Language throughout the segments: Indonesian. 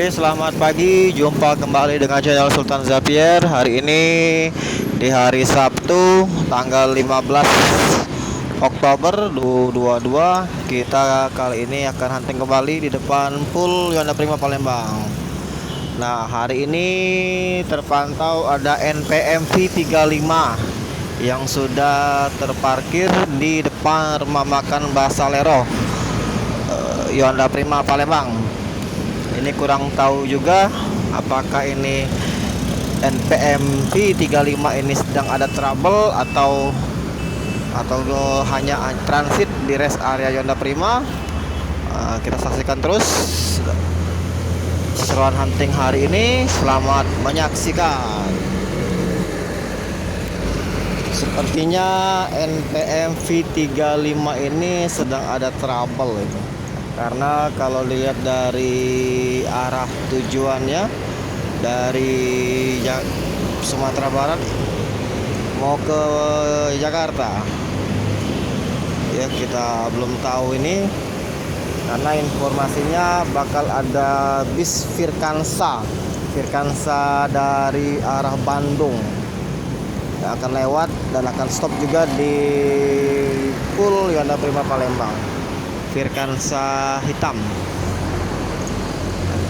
Oke, selamat pagi. Jumpa kembali dengan channel Sultan Zapier. Hari ini di hari Sabtu, tanggal 15 Oktober 2022. Kita kali ini akan hunting kembali di depan pool Yonda Prima Palembang. Nah, hari ini terpantau ada NPMV 35 yang sudah terparkir di depan rumah makan Basalero Yonda Prima Palembang. Ini kurang tahu juga apakah ini NPMV 35 ini sedang ada trouble atau hanya transit di rest area Yonda Prima. Kita saksikan terus seruan hunting hari ini. Selamat menyaksikan. Sepertinya NPMV 35 ini sedang ada trouble ini. Karena kalau dilihat dari arah tujuannya dari Sumatera Barat mau ke Jakarta, ya kita belum tahu ini, karena informasinya bakal ada bis Firkansa dari arah Bandung yang akan lewat dan akan stop juga di pool Yonda Prima Palembang. Firkansa hitam.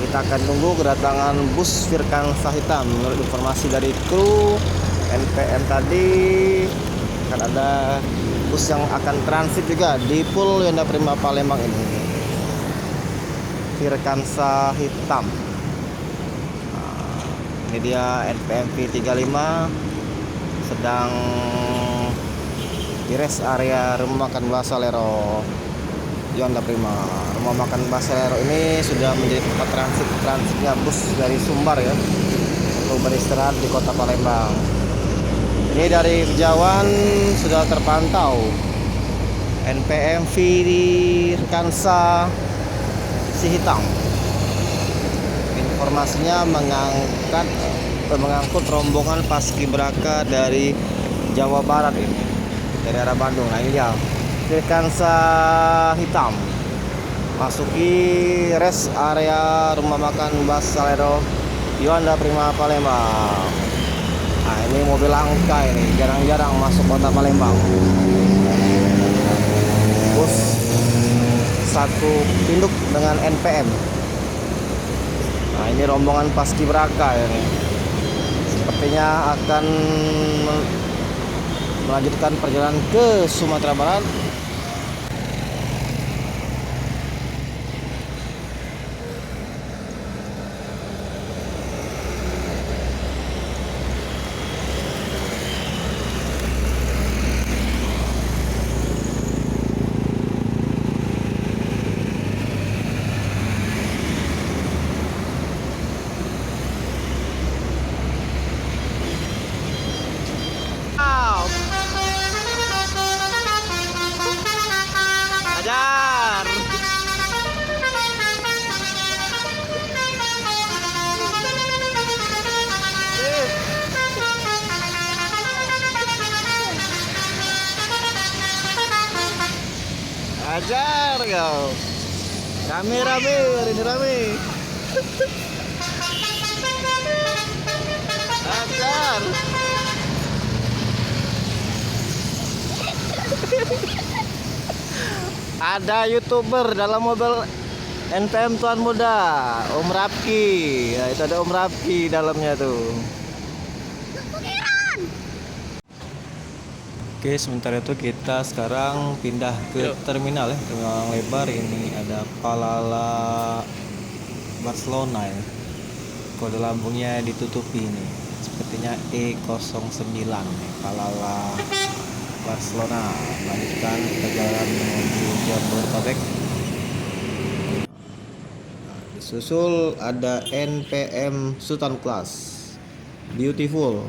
Kita akan tunggu kedatangan bus Firkansa hitam. Menurut informasi dari kru NPM tadi, akan ada bus yang akan transit juga di pool Yonda Prima Palembang ini. Firkansa hitam. Ini dia NPMV 35 sedang di rest area rumah makan Basalero Yonda Prima. Rumah makan Basalero ini sudah menjadi tempat transitnya bus dari Sumbar ya, untuk beristirahat di kota Palembang. Ini dari kejauhan sudah terpantau NPMV di Firkansa si hitam. Informasinya mengangkut rombongan paskibraka dari Jawa Barat ini, dari arah Bandung. Nah ini dia Firkansa hitam masuki rest area rumah makan Basalero Yonda Prima Palembang. Nah ini mobil langka, ini jarang-jarang masuk kota Palembang. Bus satu induk dengan NPM. Nah ini rombongan paskibraka ini, sepertinya akan melanjutkan perjalanan ke Sumatera Barat. Ajar. Ajar kau. Rame-rame, ini rame. Ajar. Ada YouTuber dalam mobil NPM Tuan Muda, Om Rapki. Ya, itu ada Om Rapki dalamnya tuh. Oke, sementara itu kita sekarang pindah ke terminal ya, terminal lebar. Ini ada Palala Barcelona ya. Kode lambungnya ditutupi ini. Sepertinya E09 nih, Palala Barcelona. Lanjutkan perjalanan menuju Jabodetabek. Disusul ada NPM Sultan Class Beautiful.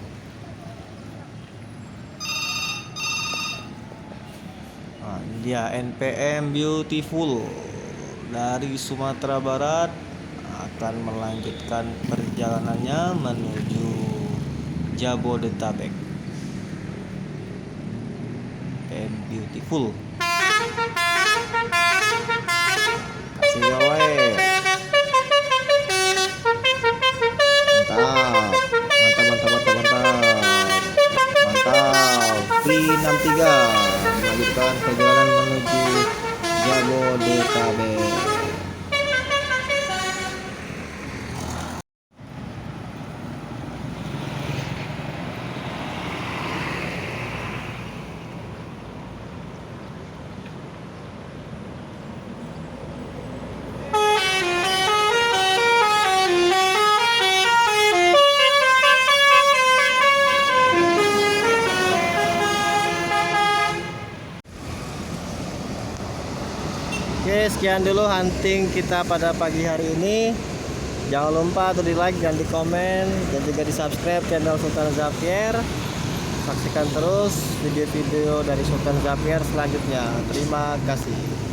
Nah, dia NPM Beautiful dari Sumatera Barat akan melanjutkan perjalanannya menuju Jabodetabek. Beautiful. Kasih gawe. Jabodetabek. Oke, sekian dulu hunting kita pada pagi hari ini. Jangan lupa untuk di like dan di komen dan juga di subscribe channel Sultan Zapier. Saksikan terus video-video dari Sultan Zapier selanjutnya. Terima kasih.